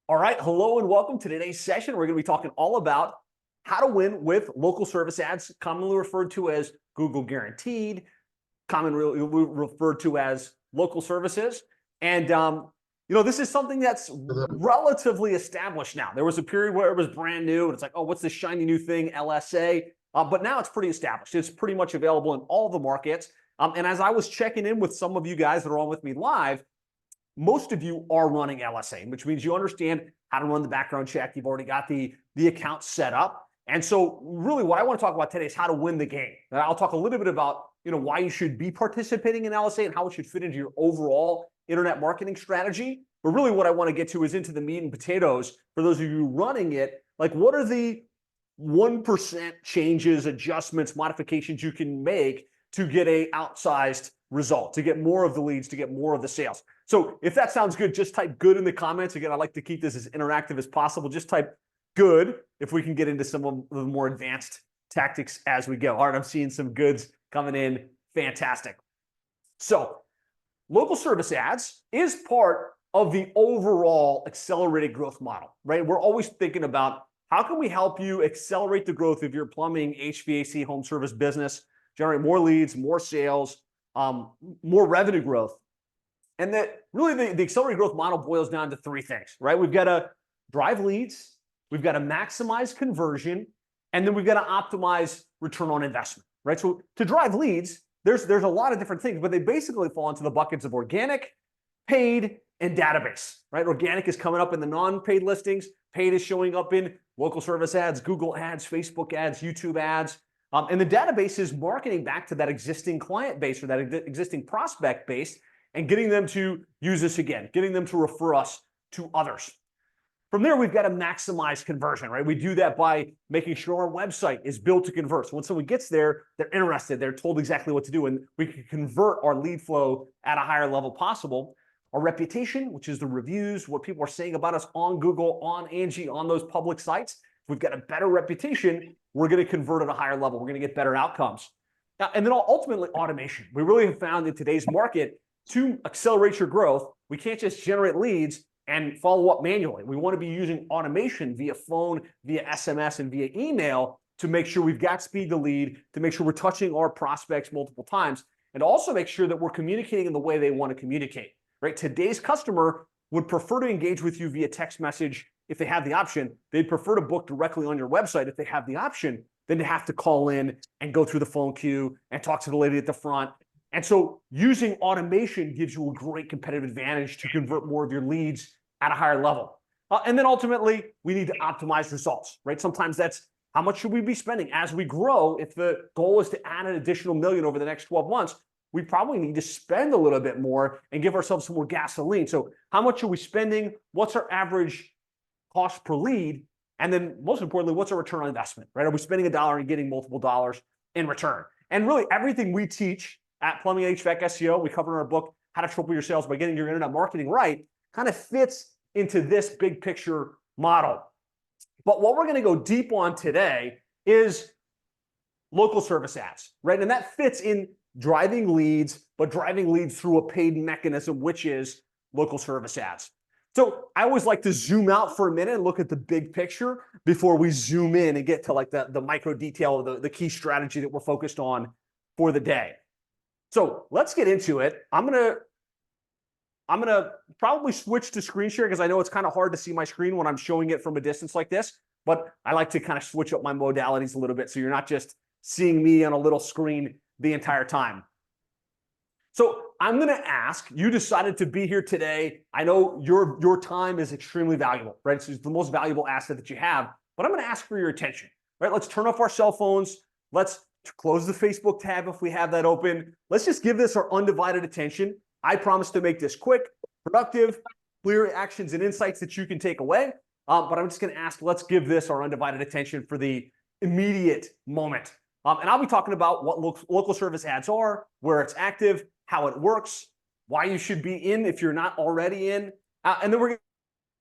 All right, hello and welcome to today's session. We're going to be talking all about how to win with local service ads, commonly referred to as Google Guaranteed, commonly referred to as local services. And, this is something that's relatively established now. There was a period where it was brand new and it's like, oh, what's this shiny new thing, LSA? But now it's pretty established. It's pretty much available in all the markets. And as I was checking in with some of you guys that are on with me live, most of you are running LSA, which means you understand how to run the background check. You've already got the account set up. And so really what I want to talk about today is how to win the game. And I'll talk a little bit about why you should be participating in LSA and how it should fit into your overall internet marketing strategy. But really what I want to get to is into the meat and potatoes for those of you running it. Like, what are the 1% changes, adjustments, modifications you can make to get a outsized result, to get more of the leads, to get more of the sales? So if that sounds good, just type good in the comments. Again, I like to keep this as interactive as possible. Just type good if we can get into some of the more advanced tactics as we go. All right, I'm seeing some goods coming in. Fantastic. So local service ads is part of the overall accelerated growth model, right? We're always thinking about how can we help you accelerate the growth of your plumbing, HVAC, home service business, generate more leads, more sales, more revenue growth. And that really the accelerated growth model boils down to three things, right? We've got to drive leads, we've got to maximize conversion, and then we've got to optimize return on investment, right? So to drive leads, there's a lot of different things, but they basically fall into the buckets of organic, paid, and database, right? Organic is coming up in the non-paid listings. Paid is showing up in local service ads, Google ads, Facebook ads, YouTube ads. And the database is marketing back to that existing client base or that existing prospect base and getting them to use us again, getting them to refer us to others. From there, we've got to maximize conversion, right? We do that by making sure our website is built to convert. So when someone gets there, they're interested, they're told exactly what to do, and we can convert our lead flow at a higher level possible. Our reputation, which is the reviews, what people are saying about us on Google, on Angie, on those public sites. If we've got a better reputation, we're going to convert at a higher level. We're going to get better outcomes. And then ultimately, automation. We really have found in today's market, to accelerate your growth, we can't just generate leads and follow up manually. We want to be using automation via phone, via SMS, and via email to make sure we've got speed to lead, to make sure we're touching our prospects multiple times, and also make sure that we're communicating in the way they want to communicate, right? Today's customer would prefer to engage with you via text message if they have the option. They'd prefer to book directly on your website if they have the option than to have to call in and go through the phone queue and talk to the lady at the front. And so using automation gives you a great competitive advantage to convert more of your leads at a higher level. And then ultimately, we need to optimize results, right? Sometimes that's how much should we be spending as we grow. If the goal is to add an additional $1 million over the next 12 months, we probably need to spend a little bit more and give ourselves some more gasoline. So how much are we spending? What's our average cost per lead? And then most importantly, what's our return on investment, right? Are we spending $1 and getting multiple dollars in return? And really everything we teach at Plumbing HVAC SEO, we cover in our book, How to Triple Your Sales by Getting Your Internet Marketing Right, kind of fits into this big picture model. But what we're going to go deep on today is local service ads, right? And that fits in driving leads, but driving leads through a paid mechanism, which is local service ads. So I always like to zoom out for a minute and look at the big picture before we zoom in and get to like the micro detail of the key strategy that we're focused on for the day. So let's get into it. I'm gonna probably switch to screen share because I know it's kind of hard to see my screen when I'm showing it from a distance like this, but I like to kind of switch up my modalities a little bit so you're not just seeing me on a little screen the entire time. So I'm going to ask, you decided to be here today. I know your time is extremely valuable, right? It's the most valuable asset that you have, but I'm going to ask for your attention, right? Let's turn off our cell phones. Let's close the Facebook tab if we have that open. Let's just give this our undivided attention. I promise to make this quick, productive, clear actions and insights that you can take away. But I'm just going to ask, let's give this our undivided attention for the immediate moment. And I'll be talking about what local service ads are, where it's active, how it works, why you should be in if you're not already in. And then we're going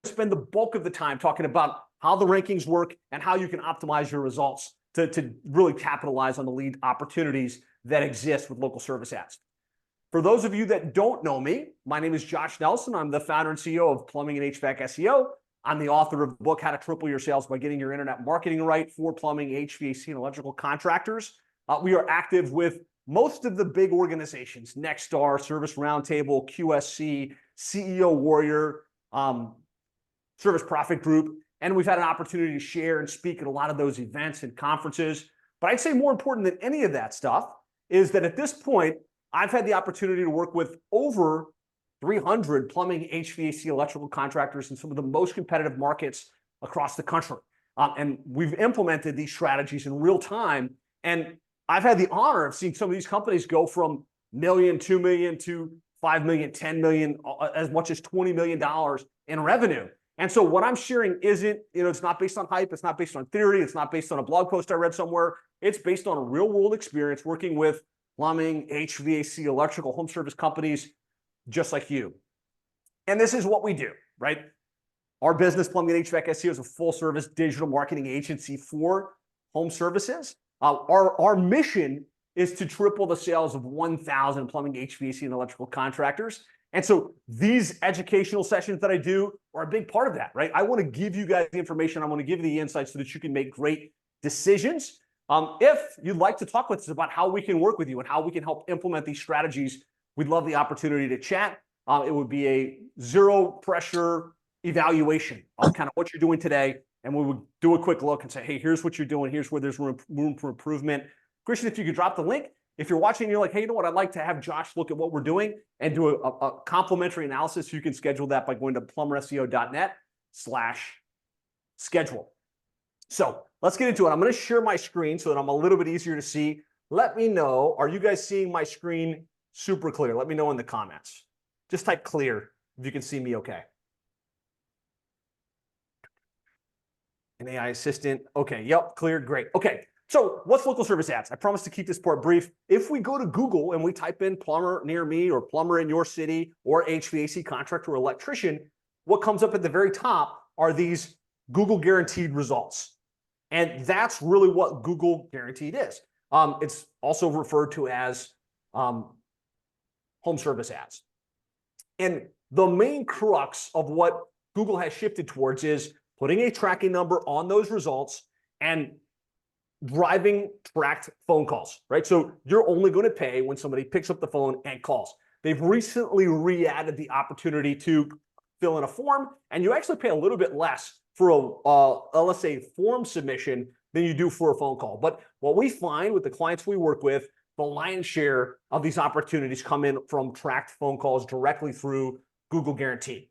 to spend the bulk of the time talking about how the rankings work and how you can optimize your results to really capitalize on the lead opportunities that exist with local service ads. For those of you that don't know me, my name is Josh Nelson. I'm the founder and CEO of Plumbing and HVAC SEO. I'm the author of the book, How to Triple Your Sales by Getting Your Internet Marketing Right for Plumbing, HVAC, and Electrical Contractors. We are active with most of the big organizations, Nexstar, Service Roundtable, QSC, CEO Warrior, Service Profit Group, and we've had an opportunity to share and speak at a lot of those events and conferences. But I'd say more important than any of that stuff is that at this point, I've had the opportunity to work with over 300 plumbing, HVAC, electrical contractors in some of the most competitive markets across the country. And we've implemented these strategies in real time. And I've had the honor of seeing some of these companies go from million, 2 million to 5 million, 10 million, as much as $20 million in revenue. And so what I'm sharing isn't, it's not based on hype. It's not based on theory. It's not based on a blog post I read somewhere. It's based on a real world experience working with plumbing, HVAC, electrical, home service companies just like you. And this is what we do, right? Our business, Plumbing and HVAC SEO, is a full service digital marketing agency for home services. Our mission is to triple the sales of 1,000 plumbing, HVAC, and electrical contractors. And so these educational sessions that I do are a big part of that, right? I want to give you guys the information. I want to give you the insights so that you can make great decisions. If you'd like to talk with us about how we can work with you and how we can help implement these strategies, we'd love the opportunity to chat. It would be a zero pressure evaluation of kind of what you're doing today. And we would do a quick look and say, hey, here's what you're doing. Here's where there's room for improvement. Christian, if you could drop the link. If you're watching and you're like, hey, you know what? I'd like to have Josh look at what we're doing and do a complimentary analysis. You can schedule that by going to plumberseo.net/schedule. So let's get into it. I'm going to share my screen so that I'm a little bit easier to see. Let me know, are you guys seeing my screen super clear? Let me know in the comments. Just type clear if you can see me okay. An AI assistant. Okay, yep, clear, great. Okay. So what's local service ads? I promise to keep this part brief. If we go to Google and we type in plumber near me or plumber in your city or HVAC contractor or electrician, what comes up at the very top are these Google guaranteed results. And that's really what Google guaranteed is. It's also referred to as home service ads. And the main crux of what Google has shifted towards is putting a tracking number on those results and driving tracked phone calls, right? So you're only going to pay when somebody picks up the phone and calls. They've recently re-added the opportunity to fill in a form, and you actually pay a little bit less for a, let's say, form submission than you do for a phone call. But what we find with the clients we work with, the lion's share of these opportunities come in from tracked phone calls directly through Google Guaranteed.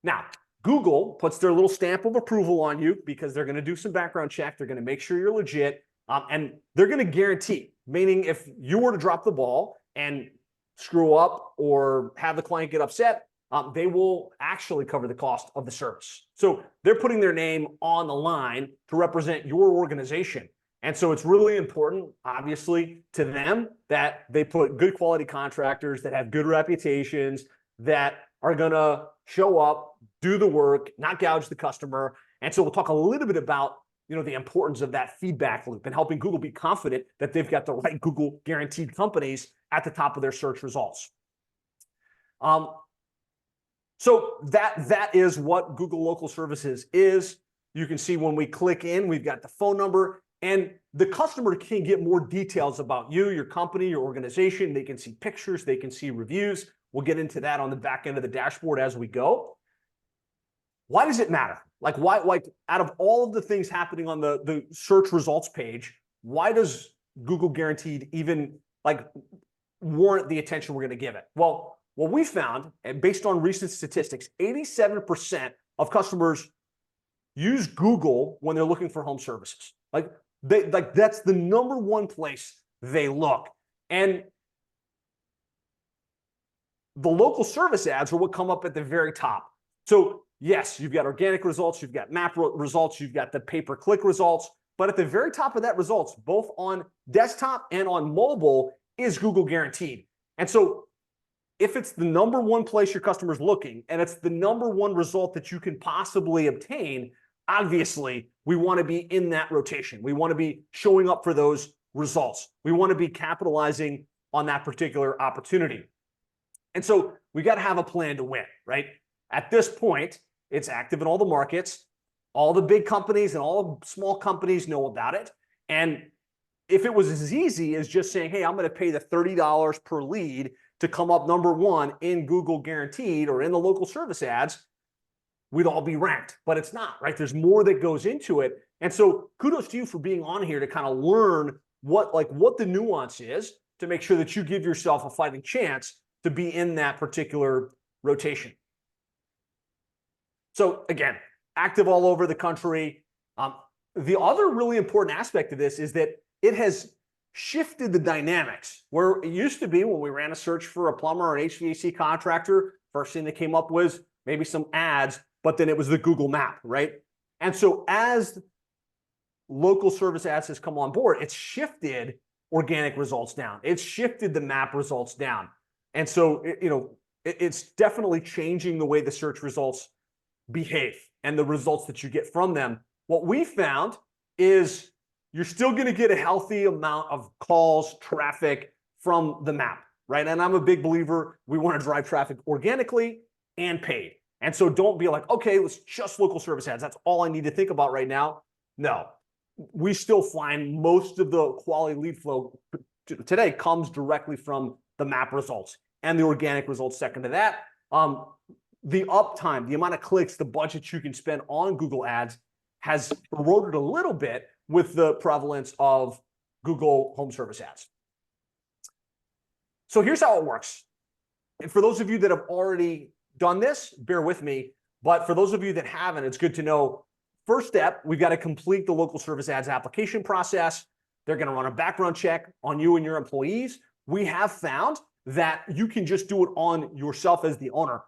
Now, Google puts their little stamp of approval on you because they're going to do some background check. They're going to make sure you're legit. And they're going to guarantee, meaning if you were to drop the ball and screw up or have the client get upset, they will actually cover the cost of the service. So they're putting their name on the line to represent your organization. And so it's really important, obviously, to them that they put good quality contractors that have good reputations, that are going to show up, do the work, not gouge the customer. And so we'll talk a little bit about the importance of that feedback loop and helping Google be confident that they've got the right Google guaranteed companies at the top of their search results. So that is what Google Local Services is. You can see when we click in, we've got the phone number, and the customer can get more details about you, your company, your organization. They can see pictures, they can see reviews. We'll get into that on the back end of the dashboard as we go. Why does it matter? Like out of all of the things happening on the search results page, why does Google Guaranteed even warrant the attention we're going to give it? Well, what we found, and based on recent statistics, 87% of customers use Google when they're looking for home services. That's the number one place they look. And the local service ads are what come up at the very top. So yes, you've got organic results, you've got map results, you've got the pay-per-click results, but at the very top of that results, both on desktop and on mobile, is Google Guaranteed. And so if it's the number one place your customer's looking, and it's the number one result that you can possibly obtain, obviously, we want to be in that rotation. We want to be showing up for those results. We want to be capitalizing on that particular opportunity. And so we got to have a plan to win, right? At this point, It's active in all the markets. All the big companies and all the small companies know about it. And if it was as easy as just saying, hey, I'm going to pay the $30 per lead to come up number one in Google Guaranteed or in the local service ads, we'd all be ranked. But it's not, right? There's more that goes into it. And so kudos to you for being on here to kind of learn what the nuance is to make sure that you give yourself a fighting chance to be in that particular rotation. So again, active all over the country. The other really important aspect of this is that it has shifted the dynamics where it used to be when we ran a search for a plumber or an HVAC contractor, first thing that came up was maybe some ads, but then it was the Google map, right? And so as local service ads has come on board, it's shifted organic results down. It's shifted the map results down. And so, it's definitely changing the way the search results behave and the results that you get from them. What we found is you're still going to get a healthy amount of calls, traffic from the map, right? And I'm a big believer, we want to drive traffic organically and paid. And so don't be like, okay, it's just local service ads. That's all I need to think about right now. No, we still find most of the quality lead flow today comes directly from the map results and the organic results second to that. The uptime, the amount of clicks, the budget you can spend on Google ads has eroded a little bit with the prevalence of Google home service ads. So here's how it works. And for those of you that have already done this, bear with me. But for those of you that haven't, it's good to know. First step, we've got to complete the local service ads application process. They're going to run a background check on you and your employees. We have found that you can just do it on yourself as the owner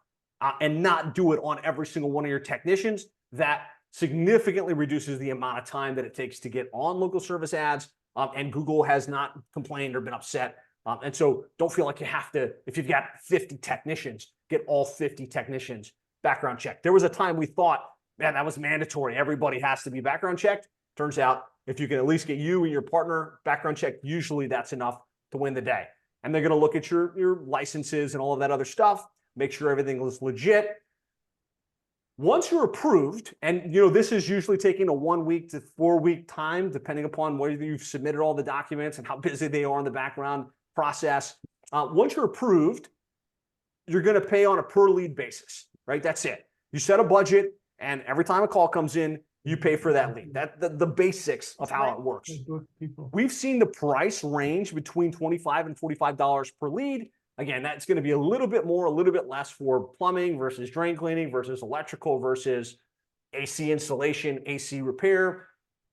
and not do it on every single one of your technicians. That significantly reduces the amount of time that it takes to get on local service ads. And Google has not complained or been upset. And so don't feel like you have to, if you've got 50 technicians, get all 50 technicians background checked. There was a time we thought, man, that was mandatory. Everybody has to be background checked. Turns out if you can at least get you and your partner background checked, usually that's enough to win the day. And they're going to look at your licenses and all of that other stuff, make sure everything is legit. Once you're approved, and this is usually taking a 1 week to 4 week time, depending upon whether you've submitted all the documents and how busy they are in the background process. Once you're approved, you're going to pay on a per lead basis, right? That's it. You set a budget, and every time a call comes in, you pay for that lead. That's the basics of how it works. We've seen the price range between $25 and $45 per lead. Again, that's going to be a little bit more, a little bit less for plumbing versus drain cleaning versus electrical versus AC installation, AC repair.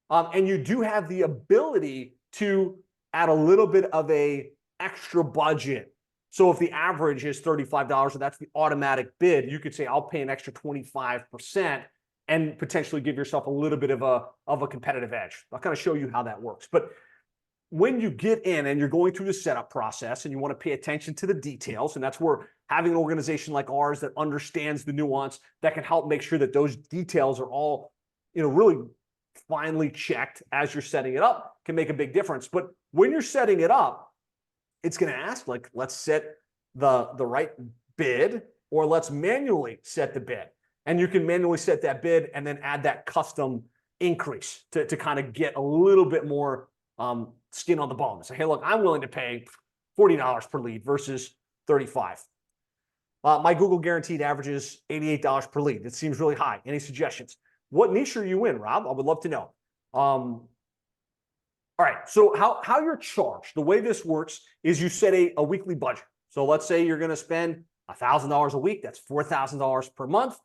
And you do have the ability to add a little bit of a extra budget. So if the average is $35 and that's the automatic bid, you could say, I'll pay an extra 25% and potentially give yourself a little bit of a competitive edge. I'll kind of show you how that works. But when you get in and you're going through the setup process and you want to pay attention to the details, and that's where having an organization like ours that understands the nuance, that can help make sure that those details are all, really finely checked as you're setting it up, can make a big difference. But when you're setting it up, it's going to ask, like, let's set the right bid, or let's manually set the bid. And you can manually set that bid and then add that custom increase to kind of get a little bit more skin on the bone. Say, hey, look, I'm willing to pay $40 per lead versus $35. My Google Guaranteed averages $88 per lead. It seems really high. Any suggestions? What niche are you in, Rob? I would love to know. All right, so how you're charged, the way this works is you set a weekly budget. So let's say you're going to spend $1,000 a week. That's $4,000 per month.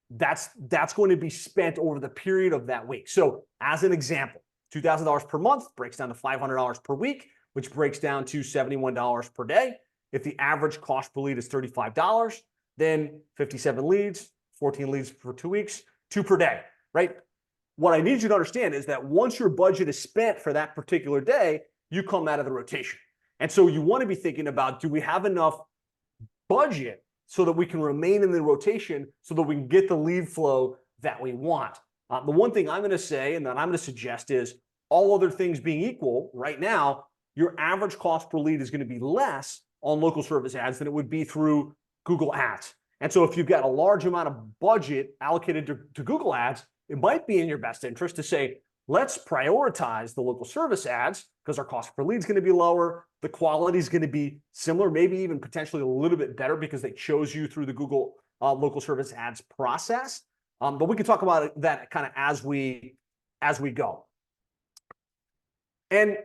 That's going to be spent over the period of that week. So as an example, $2,000 per month breaks down to $500 per week, which breaks down to $71 per day. If the average cost per lead is $35, then 57 leads, 14 leads for 2 weeks, 2 per day, right? What I need you to understand is that once your budget is spent for that particular day, you come out of the rotation. And so you want to be thinking about, do we have enough budget so that we can remain in the rotation so that we can get the lead flow that we want? The one thing I'm going to say and that I'm going to suggest is, all other things being equal, right now, your average cost per lead is going to be less on local service ads than it would be through Google Ads. And so if you've got a large amount of budget allocated to Google ads, it might be in your best interest to say, let's prioritize the local service ads because our cost per lead is going to be lower. The quality is going to be similar, maybe even potentially a little bit better because they chose you through the Google local service ads process. But we can talk about that kind of as we go. And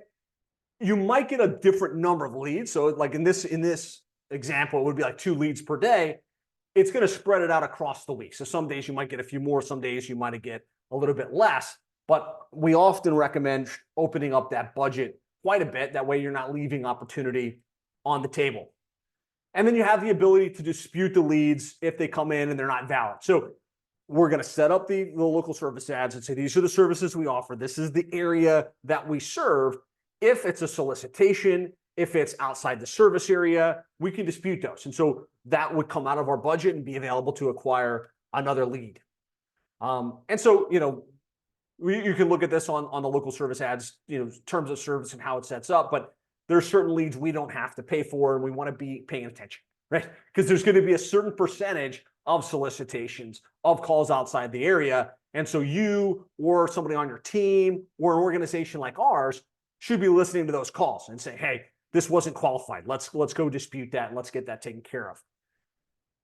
you might get a different number of leads. So like in this example, it would be like 2 leads per day. It's going to spread it out across the week. So some days you might get a few more, some days you might get a little bit less. But we often recommend opening up that budget quite a bit. That way you're not leaving opportunity on the table. And then you have the ability to dispute the leads if they come in and they're not valid. So we're going to set up the local service ads and say, these are the services we offer. This is the area that we serve. If it's a solicitation, if it's outside the service area, we can dispute those. And so that would come out of our budget and be available to acquire another lead. And so, you can look at this on the local service ads, terms of service and how it sets up, but there's certain leads we don't have to pay for and we want to be paying attention, right? Because there's going to be a certain percentage of solicitations, of calls outside the area. And so you or somebody on your team or an organization like ours should be listening to those calls and say, hey, this wasn't qualified. Let's go dispute that and let's get that taken care of.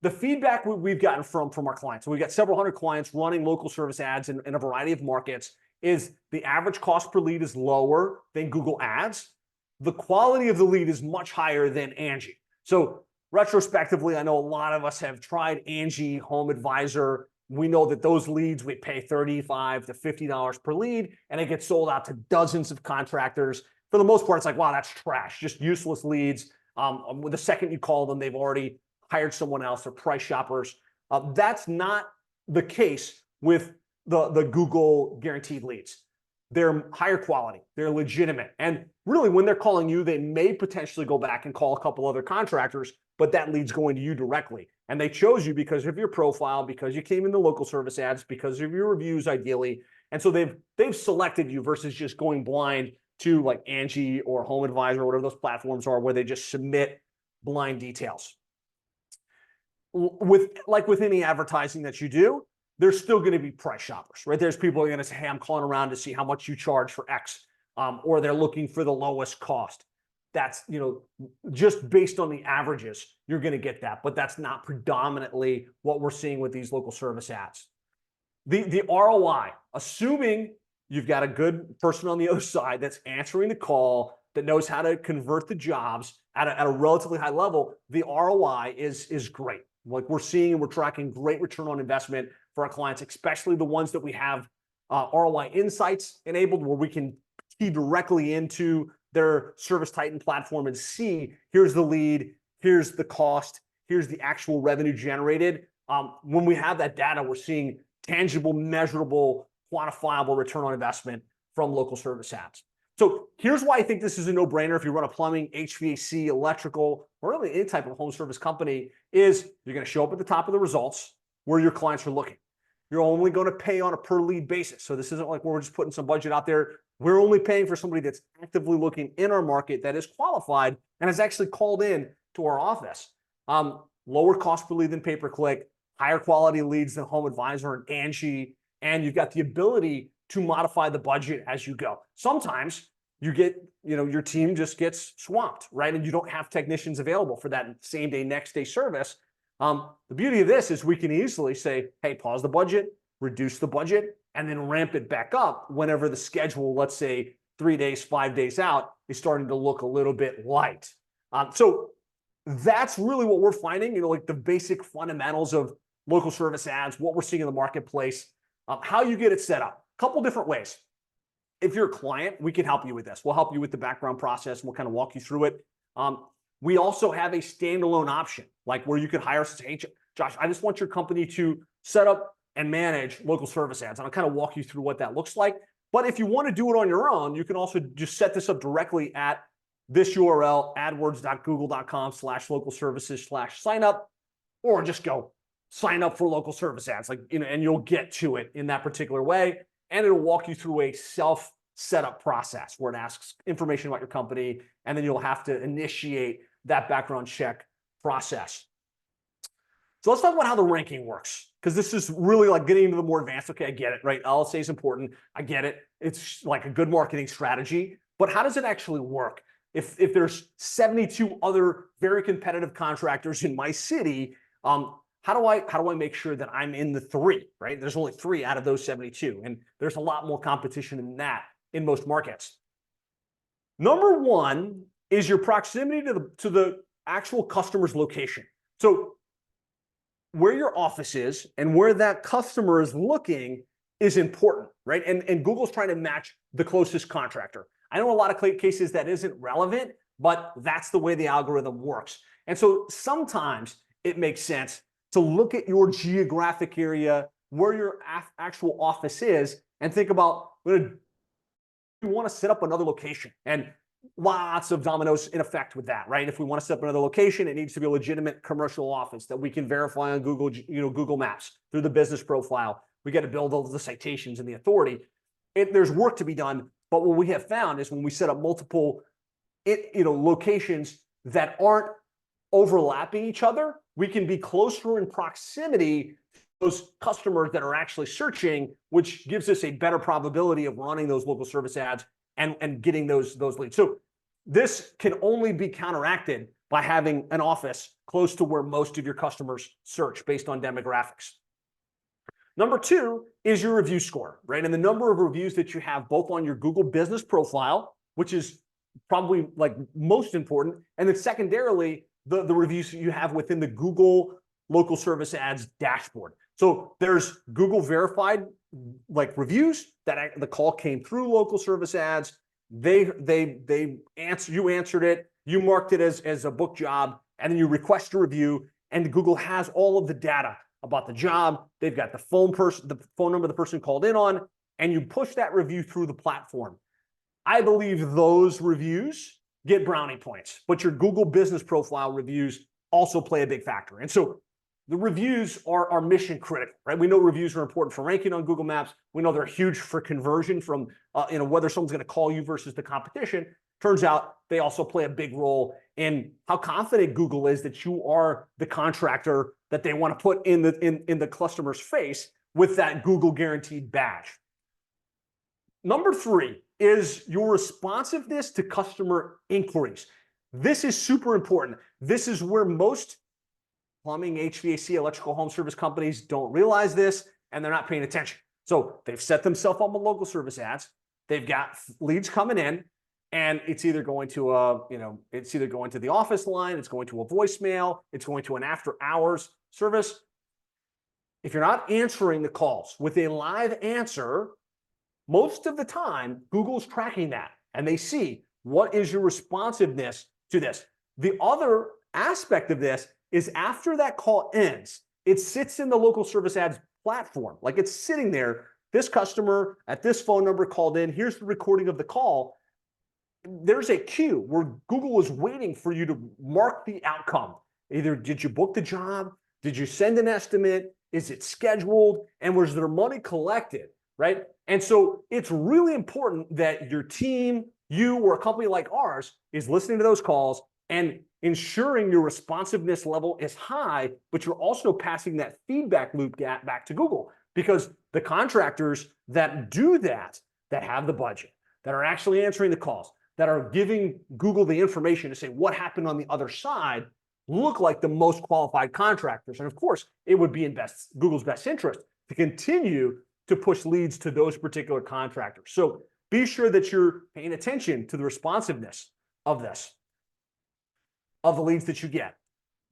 The feedback we've gotten from our clients, so we've got several hundred clients running local service ads in a variety of markets, is the average cost per lead is lower than Google Ads. The quality of the lead is much higher than Angie. So retrospectively, I know a lot of us have tried Angie, Home Advisor. We know that those leads, we pay $35 to $50 per lead, and it gets sold out to dozens of contractors. For the most part, it's like, wow, that's trash, just useless leads. The second you call them, they've already hired someone else. They're price shoppers. That's not the case with the Google guaranteed leads. They're higher quality. They're legitimate. And really, when they're calling you, they may potentially go back and call a couple other contractors, but that lead's going to you directly. And they chose you because of your profile, because you came in the local service ads, because of your reviews, ideally. And so they've selected you versus just going blind to like Angie or Home Advisor or whatever those platforms are, where they just submit blind details. With any advertising that you do, there's still going to be price shoppers, right? There's people who are going to say, hey, I'm calling around to see how much you charge for X, or they're looking for the lowest cost. That's, just based on the averages, you're going to get that, but that's not predominantly what we're seeing with these local service ads. The ROI, assuming you've got a good person on the other side that's answering the call, that knows how to convert the jobs at a relatively high level, the ROI is great. Like we're seeing and we're tracking great return on investment for our clients, especially the ones that we have ROI insights enabled, where we can key directly into their Service Titan platform and see, here's the lead, here's the cost, here's the actual revenue generated. When we have that data, we're seeing tangible, measurable, quantifiable return on investment from local service ads. So here's why I think this is a no-brainer if you run a plumbing, HVAC, electrical, or really any type of home service company, is you're going to show up at the top of the results where your clients are looking. You're only going to pay on a per lead basis. So this isn't like we're just putting some budget out there. We're only paying for somebody that's actively looking in our market, that is qualified and has actually called in to our office. Lower cost per lead than pay-per-click, higher quality leads than Home Advisor and Angie, and you've got the ability to modify the budget as you go. Sometimes you get, your team just gets swamped, right? And you don't have technicians available for that same day, next day service. The beauty of this is we can easily say, hey, pause the budget, reduce the budget, and then ramp it back up whenever the schedule, let's say 3 days, 5 days out, is starting to look a little bit light. So that's really what we're finding, like the basic fundamentals of local service ads, what we're seeing in the marketplace, how you get it set up. A couple different ways. If you're a client, we can help you with this. We'll help you with the background process, and we'll kind of walk you through it. We also have a standalone option, like where you could hire us and say, hey, Josh, I just want your company to set up and manage local service ads. And I'll kind of walk you through what that looks like. But if you want to do it on your own, you can also just set this up directly at this URL, adwords.google.com/local services/sign up, or just go sign up for local service ads, and you'll get to it in that particular way. And it'll walk you through a self-setup process where it asks information about your company, and then you'll have to initiate that background check process. So let's talk about how the ranking works, because this is really like getting into the more advanced. Okay, I get it, right? LSA is important. I get it. It's like a good marketing strategy, but how does it actually work? If there's 72 other very competitive contractors in my city, how do I make sure that I'm in the 3, right? There's only 3 out of those 72, and there's a lot more competition than that in most markets. Number 1 is your proximity to the actual customer's location. So where your office is and where that customer is looking is important, right? And Google's trying to match the closest contractor. I know a lot of cases that isn't relevant, but that's the way the algorithm works. And so sometimes it makes sense to look at your geographic area, where your actual office is, and think about, you want to set up another location. And lots of dominoes in effect with that, right? If we want to set up another location, it needs to be a legitimate commercial office that we can verify on Google, Google Maps through the business profile. We got to build all the citations and the authority. There's work to be done, but what we have found is when we set up multiple, locations that aren't overlapping each other, we can be closer in proximity to those customers that are actually searching, which gives us a better probability of running those local service ads and getting those leads. So this can only be counteracted by having an office close to where most of your customers search based on demographics. Number 2 is your review score, right? And the number of reviews that you have both on your Google business profile, which is probably like most important, and then secondarily, the reviews that you have within the Google local service ads dashboard. So there's Google verified like reviews that the call came through local service ads. You answered it, you marked it as a book job, and then you request a review, and Google has all of the data about the job. They've got the phone number of the person called in on, and you push that review through the platform. I believe those reviews get brownie points, but your Google business profile reviews also play a big factor. And so the reviews are mission critical, right? We know reviews are important for ranking on Google Maps. We know they're huge for conversion from, whether someone's going to call you versus the competition. Turns out they also play a big role in how confident Google is that you are the contractor that they want to put in the customer's face with that Google guaranteed badge. Number 3 is your responsiveness to customer inquiries. This is super important. This is where most plumbing, HVAC, electrical home service companies don't realize this, and they're not paying attention. So they've set themselves up with local service ads. They've got leads coming in, and it's either going to the office line, it's going to a voicemail, it's going to an after hours service. If you're not answering the calls with a live answer, most of the time, Google's tracking that, and they see what is your responsiveness to this. The other aspect of this is after that call ends, it sits in the local service ads platform. Like it's sitting there, this customer at this phone number called in, here's the recording of the call. There's a queue where Google is waiting for you to mark the outcome. Either did you book the job? Did you send an estimate? Is it scheduled? And was there money collected, right? And so it's really important that your team, you or a company like ours is listening to those calls and ensuring your responsiveness level is high, but you're also passing that feedback loop back to Google, because the contractors that do that have the budget, that are actually answering the calls, that are giving Google the information to say what happened on the other side, look like the most qualified contractors. And of course, it would be in Google's best interest to continue to push leads to those particular contractors. So be sure that you're paying attention to the responsiveness of the leads that you get.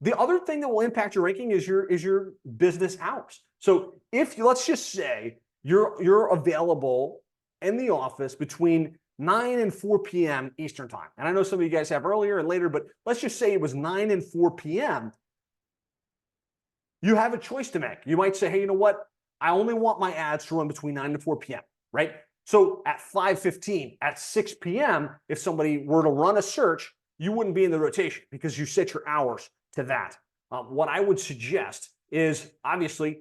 The other thing that will impact your ranking is your business hours. So let's just say you're available in the office between 9 and 4 p.m. Eastern time. And I know some of you guys have earlier and later, but let's just say it was 9 and 4 p.m. You have a choice to make. You might say, hey, you know what? I only want my ads to run between 9 and 4 p.m., right? So at 5:15, at 6 p.m., if somebody were to run a search, you wouldn't be in the rotation because you set your hours to that. What I would suggest is obviously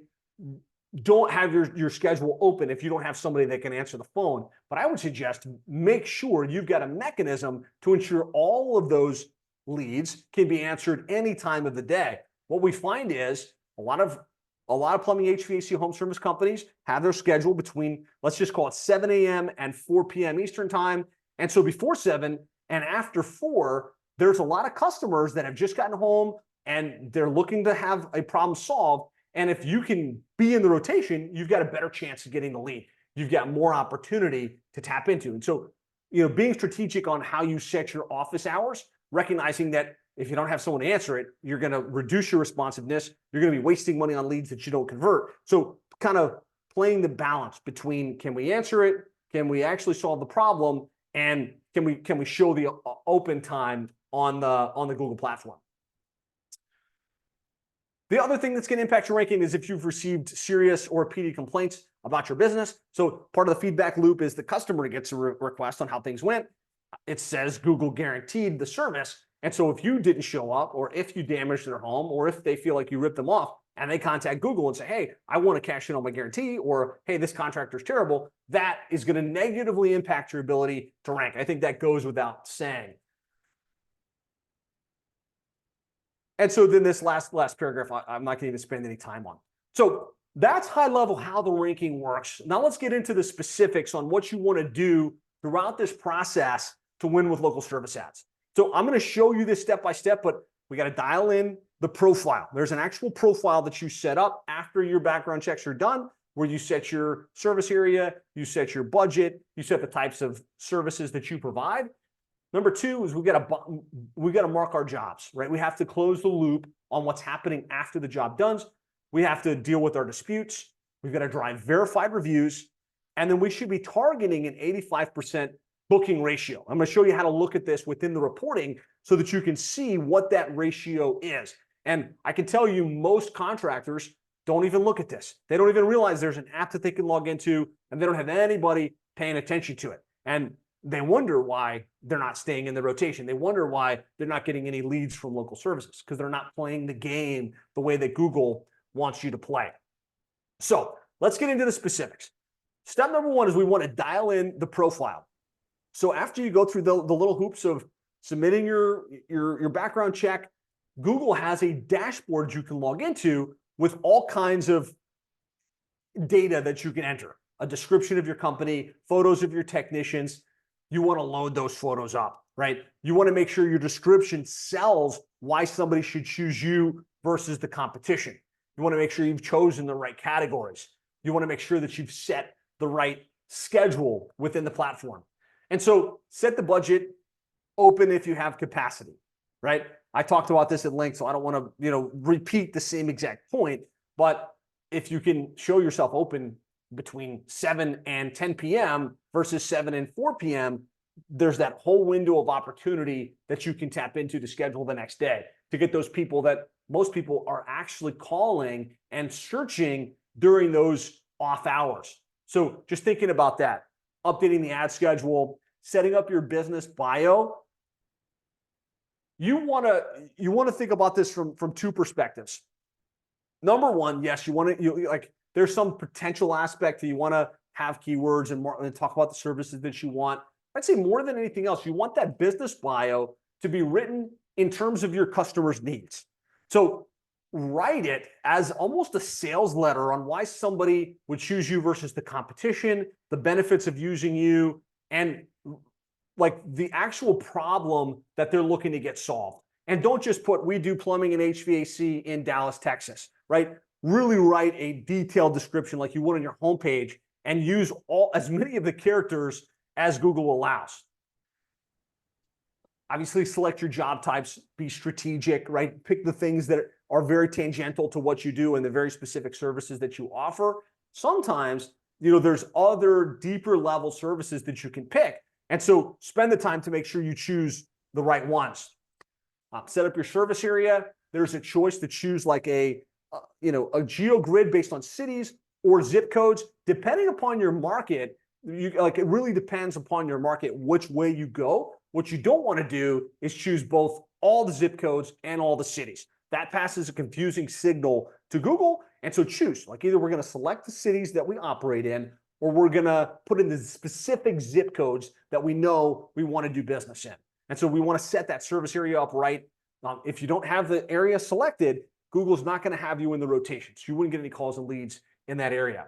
don't have your schedule open if you don't have somebody that can answer the phone. But I would suggest make sure you've got a mechanism to ensure all of those leads can be answered any time of the day. What we find is A lot of plumbing, HVAC, home service companies have their schedule between, let's just call it 7 a.m. and 4 p.m. Eastern time. And so before 7 and after 4, there's a lot of customers that have just gotten home and they're looking to have a problem solved. And if you can be in the rotation, you've got a better chance of getting the lead. You've got more opportunity to tap into. And so, being strategic on how you set your office hours, recognizing that if you don't have someone to answer it, you're going to reduce your responsiveness. You're going to be wasting money on leads that you don't convert. So kind of playing the balance between, can we answer it? Can we actually solve the problem? And can we show the open time on the Google platform? The other thing that's going to impact your ranking is if you've received serious or repeated complaints about your business. So part of the feedback loop is the customer gets a request on how things went. It says Google guaranteed the service. And so if you didn't show up, or if you damaged their home, or if they feel like you ripped them off and they contact Google and say, hey, I want to cash in on my guarantee, or hey, this contractor's terrible, that is going to negatively impact your ability to rank. I think that goes without saying. And so then this last paragraph, I'm not going to even spend any time on. So that's high level how the ranking works. Now let's get into the specifics on what you want to do throughout this process to win with local service ads. So I'm going to show you this step by step, but we got to dial in the profile. There's an actual profile that you set up after your background checks are done, where you set your service area, you set your budget, you set the types of services that you provide. Number 2 is we got to mark our jobs, right? We have to close the loop on what's happening after the job done. We have to deal with our disputes. We've got to drive verified reviews, and then we should be targeting an 85% booking ratio. I'm going to show you how to look at this within the reporting so that you can see what that ratio is. And I can tell you most contractors don't even look at this. They don't even realize there's an app that they can log into, and they don't have anybody paying attention to it. And they wonder why they're not staying in the rotation. They wonder why they're not getting any leads from local services, because they're not playing the game the way that Google wants you to play. So let's get into the specifics. Step number 1 is we want to dial in the profile. So after you go through the little hoops of submitting your background check, Google has a dashboard you can log into with all kinds of data that you can enter. A description of your company, photos of your technicians. You want to load those photos up, right? You want to make sure your description sells why somebody should choose you versus the competition. You want to make sure you've chosen the right categories. You want to make sure that you've set the right schedule within the platform. And so set the budget open if you have capacity, right? I talked about this at length, so I don't want to, repeat the same exact point, but if you can show yourself open between 7 and 10 p.m. versus 7 and 4 p.m., there's that whole window of opportunity that you can tap into to schedule the next day, to get those people that most people are actually calling and searching during those off hours. So just thinking about that, updating the ad schedule, setting up your business bio. You want to think about this from 2 perspectives. Number 1, yes, there's some potential aspect that you want to have keywords and talk about the services that you want. I'd say more than anything else, you want that business bio to be written in terms of your customer's needs. So write it as almost a sales letter on why somebody would choose you versus the competition, the benefits of using you, and like the actual problem that they're looking to get solved. And don't just put, we do plumbing and HVAC in Dallas, Texas, right? Really write a detailed description like you would on your homepage and use as many of the characters as Google allows. Obviously, select your job types, be strategic, right? Pick the things that are very tangential to what you do and the very specific services that you offer. Sometimes, there's other deeper level services that you can pick. And so spend the time to make sure you choose the right ones. Set up your service area. There's a choice to choose like a geo grid based on cities or zip codes, depending upon your market. It really depends upon your market which way you go. What you don't want to do is choose both all the zip codes and all the cities. That passes a confusing signal to Google. And so choose, like either we're going to select the cities that we operate in, or we're going to put in the specific zip codes that we know we want to do business in. And so we want to set that service area up right. If you don't have the area selected, Google's not going to have you in the rotation. So you wouldn't get any calls and leads in that area.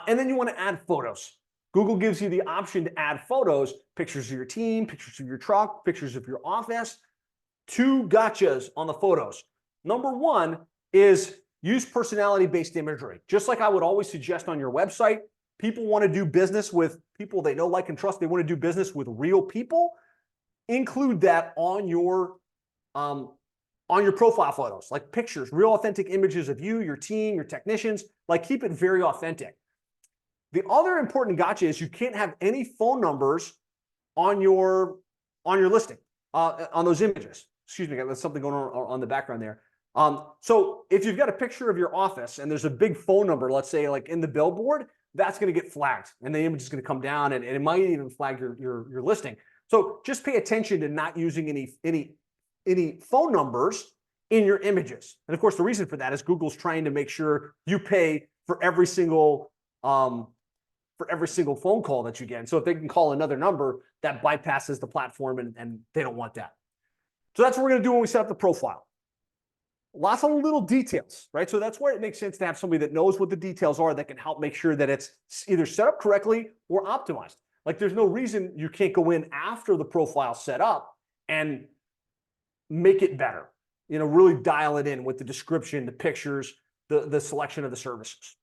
And then you want to add photos. Google gives you the option to add photos, pictures of your team, pictures of your truck, pictures of your office. Two gotchas on the photos. Number one is use personality-based imagery. Just like I would always suggest on your website, people want to do business with people they know, like, and trust. They want to do business with real people. Include that on your profile photos, like pictures, real authentic images of you, your team, your technicians. Like, keep it very authentic. The other important gotcha is you can't have any phone numbers on your listing, on those images. Excuse me, there's something going on the background there. So if you've got a picture of your office and there's a big phone number, let's say like in the billboard, that's going to get flagged, and the image is going to come down, and it might even flag your listing. So just pay attention to not using any phone numbers in your images. And of course, the reason for that is Google's trying to make sure you pay for every single phone call that you get. And so if they can call another number, that bypasses the platform, and they don't want that. So that's what we're going to do when we set up the profile. Lots of little details, right? So that's where it makes sense to have somebody that knows what the details are, that can help make sure that it's either set up correctly or optimized. Like, there's no reason you can't go in after the profile set up and make it better. You know, really dial it in with the description, the pictures, the selection of the services.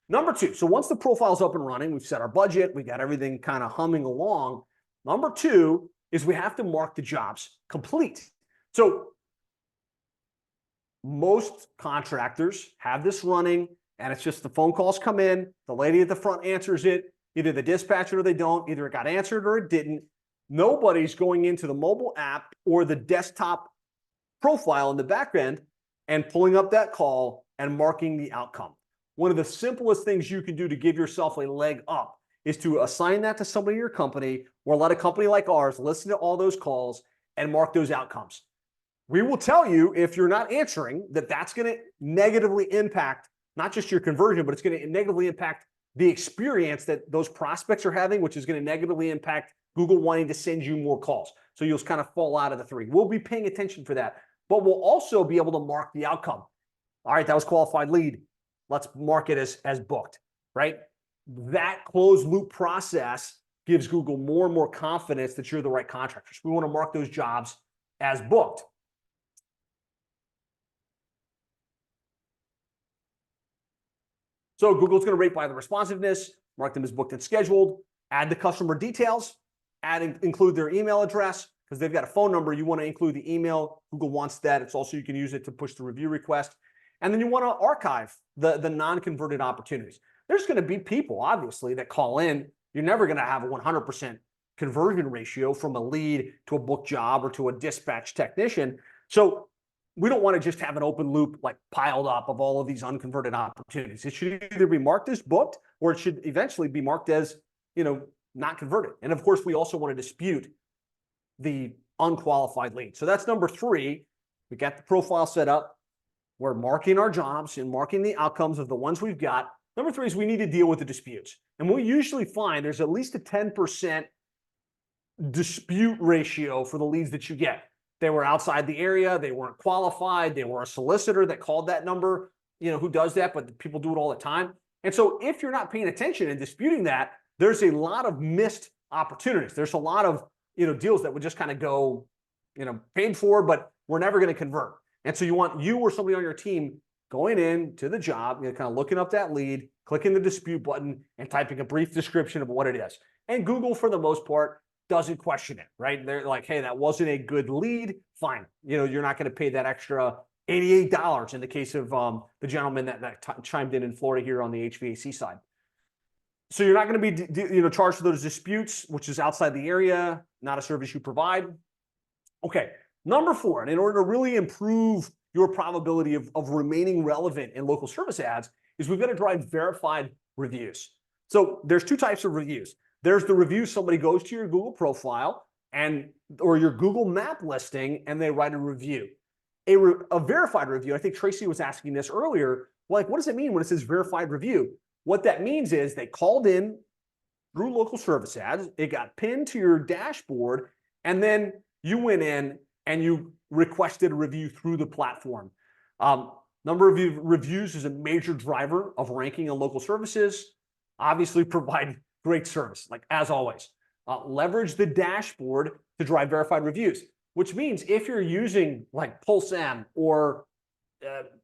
Number two, so once the profile's up and running, we've set our budget, we got everything kind of humming along. Number two is we have to mark the jobs complete. So most contractors have this running, and it's just the phone calls come in, the lady at the front answers it, either the dispatcher or they don't, either it got answered or it didn't. Nobody's going into the mobile app or the desktop profile in the back end and pulling up that call and marking the outcome. One of the simplest things you can do to give yourself a leg up is to assign that to somebody in your company, or let a company like ours listen to all those calls and mark those outcomes. We will tell you if you're not answering that that's going to negatively impact not just your conversion, but it's going to negatively impact the experience that those prospects are having, which is going to negatively impact Google wanting to send you more calls. So you'll kind of fall out of the three. We'll be paying attention for that, but we'll also be able to mark the outcome. All right, that was qualified lead. Let's mark it as booked, right? That closed loop process gives Google more and more confidence that you're the right contractors. We want to mark those jobs as booked. So Google's going to rate by the responsiveness, mark them as booked and scheduled, add the customer details, include their email address, because they've got a phone number. You want to include the email. Google wants that. It's also, you can use it to push the review request. And then you want to archive the non-converted opportunities. There's going to be people, obviously, that call in. You're never going to have a 100% conversion ratio from a lead to a booked job or to a dispatch technician. So we don't want to just have an open loop like piled up of all of these unconverted opportunities. It should either be marked as booked, or it should eventually be marked as, not converted. And of course, we also want to dispute the unqualified lead. So that's number three. We got the profile set up. We're marking our jobs and marking the outcomes of the ones we've got. Number three is we need to deal with the disputes. And we usually find there's at least a 10% dispute ratio for the leads that you get. They were outside the area, they weren't qualified, they were a solicitor that called that number, who does that, but people do it all the time. And so if you're not paying attention and disputing that, there's a lot of missed opportunities. There's a lot of, deals that would just kind of go, paid for, but we're never going to convert. And so you want you or somebody on your team going in to the job, kind of looking up that lead, clicking the dispute button, and typing a brief description of what it is. And Google, for the most part, doesn't question it, right? They're like, hey, that wasn't a good lead. Fine. You're not going to pay that extra $88 in the case of the gentleman that chimed in Florida here on the HVAC side. So you're not going to be charged for those disputes, which is outside the area, not a service you provide. Okay, number four, and in order to really improve your probability of remaining relevant in local service ads, is we've got to drive verified reviews. So there's two types of reviews. There's the review somebody goes to your Google profile or your Google map listing, and they write a review. A verified review, I think Tracy was asking this earlier, like, what does it mean when it says verified review? What that means is they called in through local service ads, it got pinned to your dashboard, and then you went in and you requested a review through the platform. Number of reviews is a major driver of ranking in local services. Obviously, provide great service, like as always. Leverage the dashboard to drive verified reviews, which means if you're using like PulseM or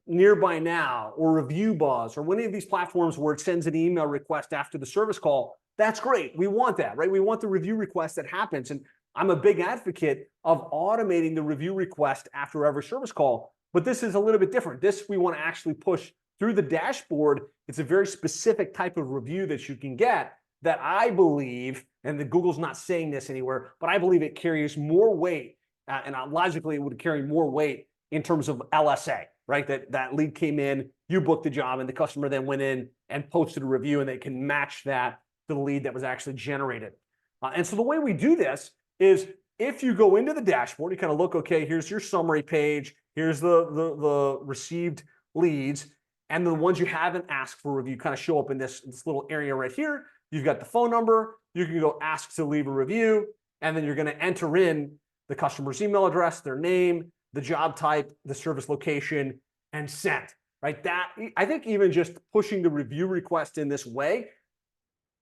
Nearby Now or Review Buzz or any of these platforms where it sends an email request after the service call, that's great. We want that, right? We want the review request that happens. And I'm a big advocate of automating the review request after every service call. But this is a little bit different. This we want to actually push through the dashboard. It's a very specific type of review that you can get that I believe, and the Google's not saying this anywhere, but I believe it carries more weight, and logically it would carry more weight in terms of LSA, right? That lead came in, you booked the job, and the customer then went in and posted a review, and they can match that to the lead that was actually generated. And so the way we do this is if you go into the dashboard, you kind of look, okay, here's your summary page, here's the received leads, and the ones you haven't asked for review kind of show up in this little area right here. You've got the phone number, you can go ask to leave a review, and then you're going to enter in the customer's email address, their name, the job type, the service location, and send, right? That, I think even just pushing the review request in this way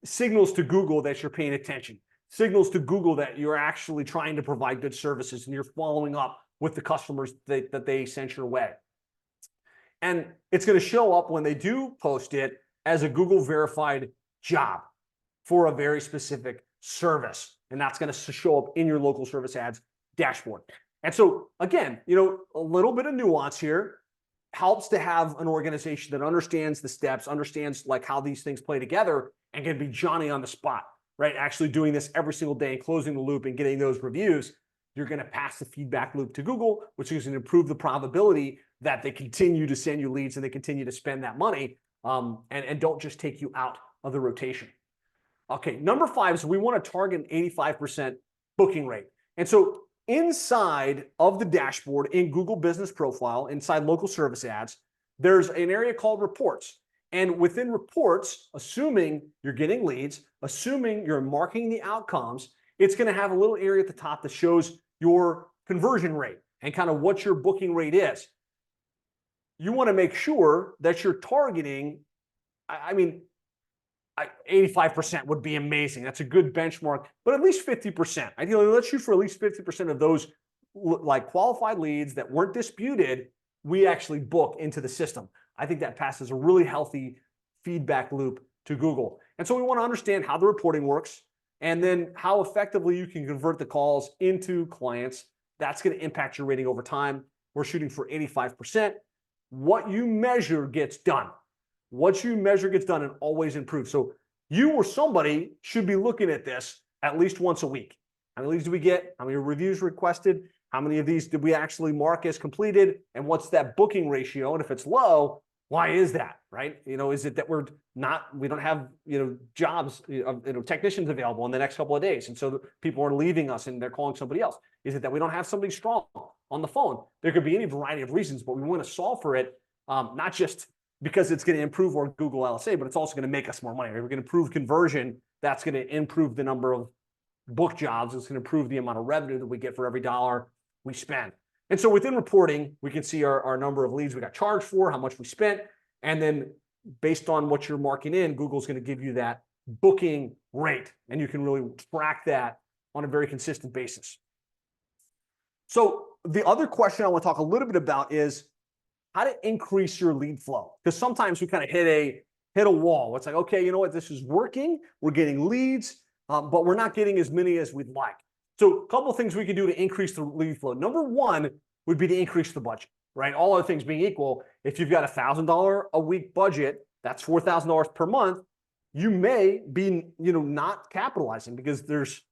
signals to Google that you're paying attention, signals to Google that you're actually trying to provide good services and you're following up with the customers that they sent your way. And it's going to show up when they do post it as a Google verified job for a very specific service. And that's going to show up in your local service ads dashboard. And so again, a little bit of nuance here helps to have an organization that understands the steps, understands like how these things play together, and can be Johnny on the spot, right? Actually doing this every single day and closing the loop and getting those reviews. You're going to pass the feedback loop to Google, which is going to improve the probability that they continue to send you leads and they continue to spend that money and don't just take you out of the rotation. Okay, number 5 is we want to target an 85% booking rate. And so inside of the dashboard in Google Business Profile, inside local service ads, there's an area called reports. And within reports, assuming you're getting leads, assuming you're marking the outcomes, it's going to have a little area at the top that shows your conversion rate and kind of what your booking rate is. You want to make sure that you're targeting, 85% would be amazing. That's a good benchmark, but at least 50%. Ideally, let's shoot for at least 50% of those like qualified leads that weren't disputed, we actually book into the system. I think that passes a really healthy feedback loop to Google. And so we want to understand how the reporting works and then how effectively you can convert the calls into clients. That's going to impact your rating over time. We're shooting for 85%. What you measure gets done. What you measure gets done and always improves. So you or somebody should be looking at this at least once a week. How many leads do we get? How many reviews requested? How many of these did we actually mark as completed? And what's that booking ratio? And if it's low, why is that, right? Is it that we don't have, jobs, technicians available in the next couple of days. And so people are leaving us and they're calling somebody else. Is it that we don't have somebody strong on the phone? There could be any variety of reasons, but we want to solve for it, not just because it's going to improve our Google LSA, but it's also going to make us more money. We're going to improve conversion. That's going to improve the number of book jobs. It's going to improve the amount of revenue that we get for every dollar we spend. And so within reporting, we can see our number of leads we got charged for, how much we spent, and then based on what you're marking in, Google's going to give you that booking rate, and you can really track that on a very consistent basis. So the other question I want to talk a little bit about is how to increase your lead flow. Because sometimes we kind of hit a wall. It's like, okay, you know what, this is working. We're getting leads, but we're not getting as many as we'd like. So a couple of things we can do to increase the lead flow. Number 1 would be to increase the budget, right? All other things being equal, if you've got a $1,000 a week budget, that's $4,000 per month. You may be, not capitalizing because there's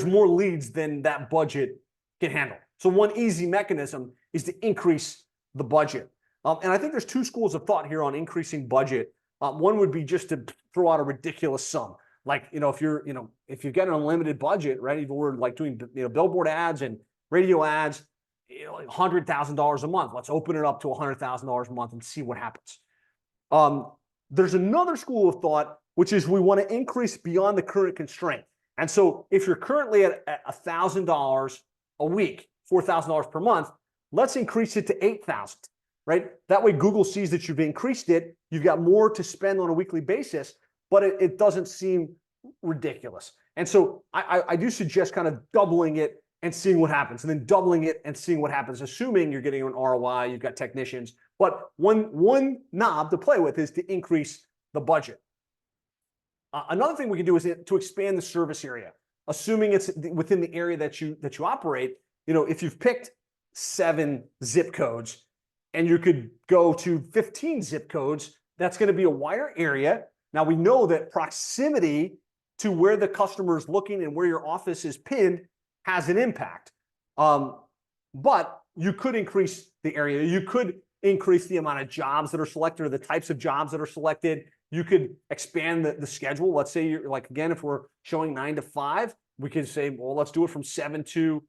more leads than that budget can handle. So one easy mechanism is to increase the budget. And I think there's 2 schools of thought here on increasing budget. One would be just to throw out a ridiculous sum. Like, if you've got an unlimited budget, right? If we're like doing, billboard ads and radio ads, $100,000 a month. Let's open it up to $100,000 a month and see what happens. There's another school of thought, which is we want to increase beyond the current constraint. And so if you're currently at $1,000 a week $4,000 per month. Let's increase it to $8,000, right? That way Google sees that you've increased it. You've got more to spend on a weekly basis, but it doesn't seem ridiculous. And so I do suggest kind of doubling it and seeing what happens, and then doubling it and seeing what happens, assuming you're getting an ROI, you've got technicians. But one knob to play with is to increase the budget. Another thing we can do is to expand the service area, assuming it's within the area that you operate. If you've picked 7 zip codes and you could go to 15 zip codes, that's going to be a wider area. Now we know that proximity to where the customer is looking and where your office is pinned has an impact. But you could increase the area. You could increase the amount of jobs that are selected or the types of jobs that are selected. You could expand the schedule. Let's say you're like, again, if we're showing 9 to 5, we could say, well, let's do it from 7 to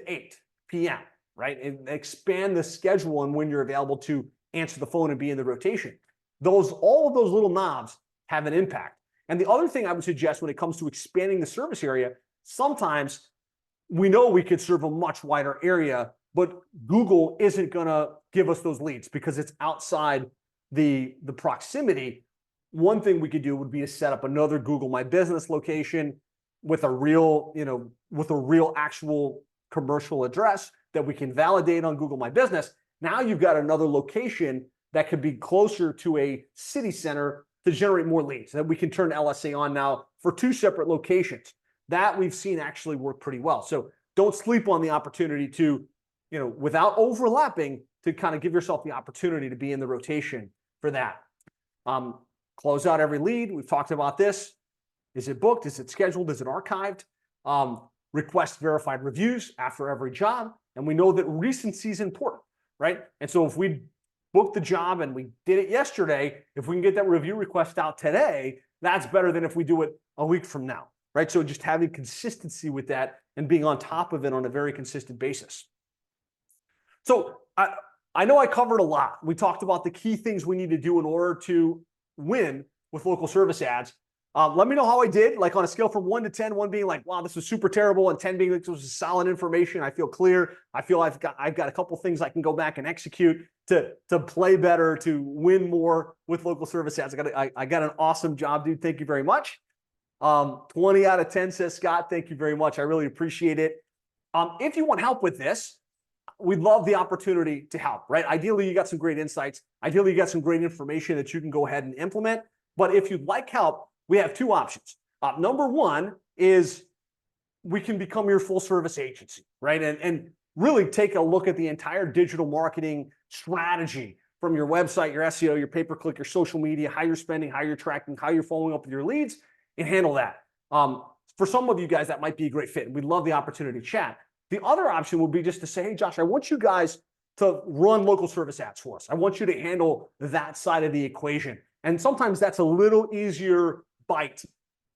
8 p.m., right? And expand the schedule and when you're available to answer the phone and be in the rotation. All of those little knobs have an impact. And the other thing I would suggest when it comes to expanding the service area, sometimes we know we could serve a much wider area, but Google isn't going to give us those leads because it's outside the proximity. One thing we could do would be to set up another Google My Business location with a real, actual commercial address that we can validate on Google My Business. Now you've got another location that could be closer to a city center to generate more leads. That we can turn LSA on now for 2 separate locations. That we've seen actually work pretty well. So don't sleep on the opportunity to, without overlapping, to kind of give yourself the opportunity to be in the rotation for that. Close out every lead. We've talked about this. Is it booked? Is it scheduled? Is it archived? Request verified reviews after every job. And we know that recency is important, right? And so if we booked the job and we did it yesterday, if we can get that review request out today, that's better than if we do it a week from now, right? So just having consistency with that and being on top of it on a very consistent basis. So I know I covered a lot. We talked about the key things we need to do in order to win with local service ads. Let me know how I did, like on a scale from 1 to 10, 1 being like, wow, this was super terrible, and 10 being like, this was solid information. I feel clear. I feel I've got a couple things I can go back and execute to play better, to win more with local service ads. I got an awesome job, dude. Thank you very much. 20 out of 10 says Scott. Thank you very much. I really appreciate it. If you want help with this, we'd love the opportunity to help, right? Ideally, you got some great insights. Ideally, you got some great information that you can go ahead and implement. But if you'd like help, we have 2 options. Number 1 is we can become your full service agency, right? And really take a look at the entire digital marketing strategy from your website, your SEO, your pay-per-click, your social media, how you're spending, how you're tracking, how you're following up with your leads, and handle that. For some of you guys, that might be a great fit. We'd love the opportunity to chat. The other option would be just to say, hey, Josh, I want you guys to run local service ads for us. I want you to handle that side of the equation. And sometimes that's a little easier bite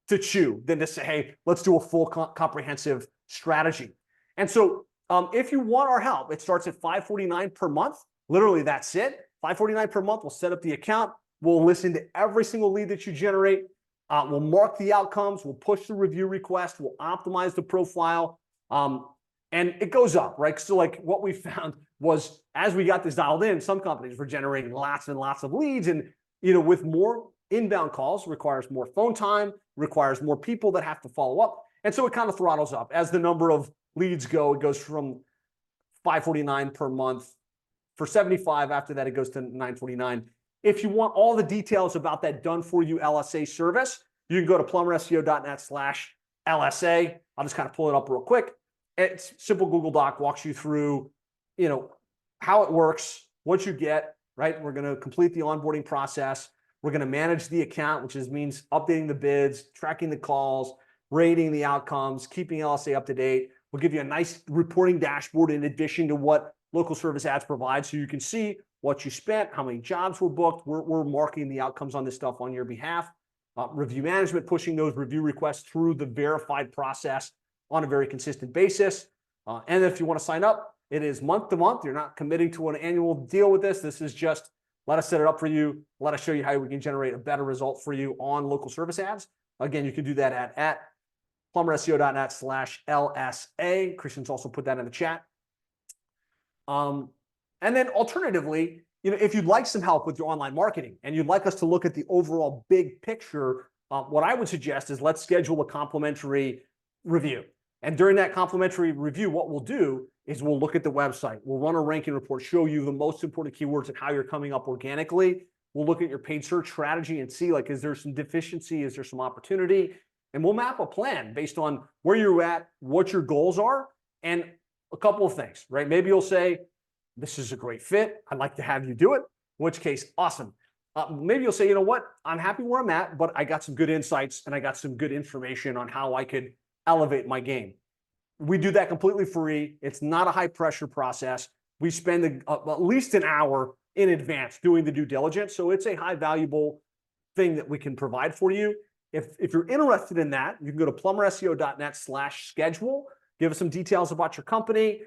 to chew than to say, hey, let's do a full comprehensive strategy. And so if you want our help, it starts at $549 per month. Literally, that's it. $549 per month. We'll set up the account. We'll listen to every single lead that you generate. We'll mark the outcomes. We'll push the review request. We'll optimize the profile. And it goes up, right? So like what we found was as we got this dialed in, some companies were generating lots and lots of leads. And, with more inbound calls requires more phone time, requires more people that have to follow up. And so it kind of throttles up. As the number of leads go, it goes from $549 per month. For 75, after that, it goes to $949. If you want all the details about that done for you LSA service, you can go to plumberseo.net/LSA. I'll just kind of pull it up real quick. It's simple Google Doc, walks you through, how it works, what you get, right? We're going to complete the onboarding process. We're going to manage the account, which means updating the bids, tracking the calls, rating the outcomes, keeping LSA up to date. We'll give you a nice reporting dashboard in addition to what local service ads provide, so you can see what you spent, how many jobs were booked. We're marking the outcomes on this stuff on your behalf. Review management, pushing those review requests through the verified process on a very consistent basis. And if you want to sign up, it is month to month. You're not committing to an annual deal with this. This is just let us set it up for you. Let us show you how we can generate a better result for you on local service ads. Again, you can do that at plumberseo.net/LSA. Christian's also put that in the chat. And then alternatively, if you'd like some help with your online marketing and you'd like us to look at the overall big picture, what I would suggest is let's schedule a complimentary review. And during that complimentary review, what we'll do is we'll look at the website. We'll run a ranking report, show you the most important keywords and how you're coming up organically. We'll look at your paid search strategy and see, like, is there some deficiency? Is there some opportunity? And we'll map a plan based on where you're at, what your goals are, and a couple of things, right? Maybe you'll say, this is a great fit. I'd like to have you do it, in which case, awesome. Maybe you'll say, you know what? I'm happy where I'm at, but I got some good insights and I got some good information on how I could elevate my game. We do that completely free. It's not a high pressure process. We spend at least an hour in advance doing the due diligence. So it's a high valuable thing that we can provide for you. If you're interested in that, you can go to plumberseo.net/schedule, give us some details about your company,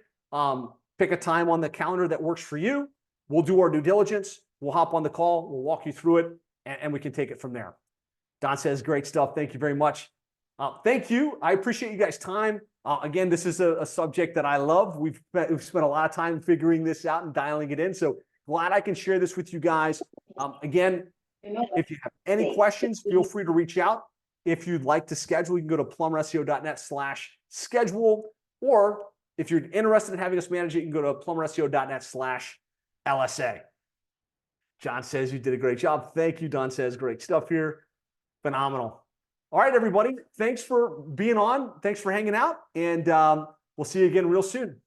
pick a time on the calendar that works for you. We'll do our due diligence. We'll hop on the call. We'll walk you through it, and we can take it from there. Don says, great stuff. Thank you very much. Thank you. I appreciate you guys' time. Again, this is a subject that I love. We've spent a lot of time figuring this out and dialing it in. So glad I can share this with you guys. Again, if you have any questions, feel free to reach out. If you'd like to schedule, you can go to plumberseo.net/schedule. Or if you're interested in having us manage it, you can go to plumberseo.net/LSA. John says you did a great job. Thank you. Don says great stuff here. Phenomenal. All right, everybody. Thanks for being on. Thanks for hanging out. And we'll see you again real soon.